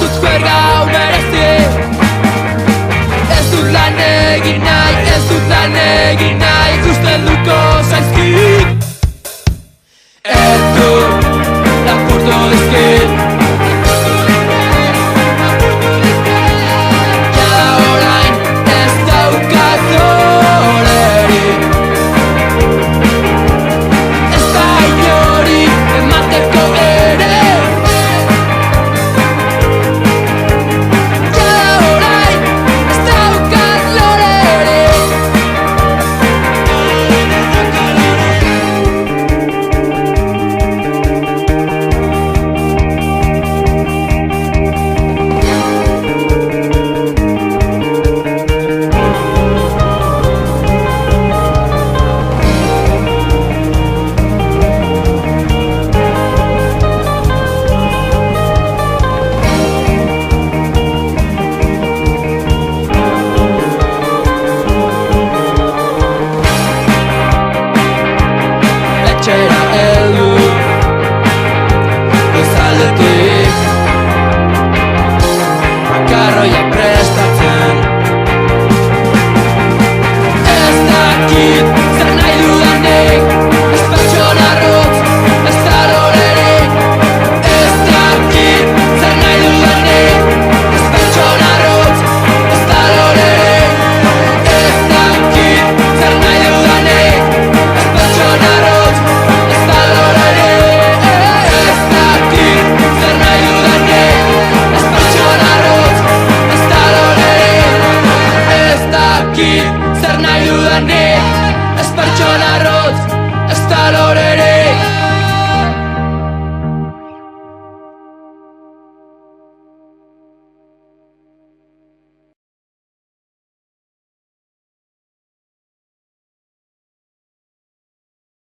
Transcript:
dut gaur merezi. Ez dut lan egin nahi, ez dut lan egin nahi, ustelduko zaizkit. Ez dut lapurtu dizkit. Jada orain ez daukat zorerik. Ez da inori emateko ere. Jada orain ez daukat lorerik. Etxera heldu goizaldetik, makarroia prestatzen. Ez dakit zer nahi dudanik, ez pertsona arrotz, ez da lorerik. Ez dakit zer nahi dudanik, ez pertsona arrotz, ez da lorerik. Ez dakit zer nahi dudanik, ez pertsona arrotz, ez da lorerik. Ez dakit zer nahi dudanik, ez pertsona arrotz, ez da lorerik. Ez dakit zer nahi dudanik, ez pertsona arrotz, ez da lorerik.